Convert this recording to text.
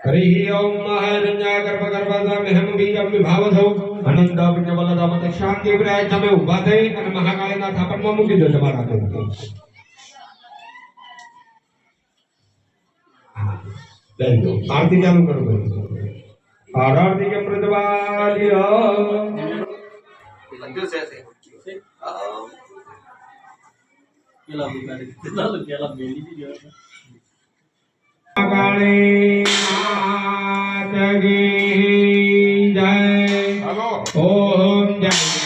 हरि ओम महारण्या गर्भगर्भादामेहम बीजम विभावधौ अनंत पुण्यबलदामत शांति विराय તમે ઊભા થઈ અને મહાકાળીના થાપણમાં મૂકી દો તમારા હાથે લઈ લો આરતી ચાલુ કરો આરતી કે પ્રજવાલ્ય લખ્યું છે પેલા બિચારી કેટલા પેલા મેલી દીધો काली माता की जय ओम जय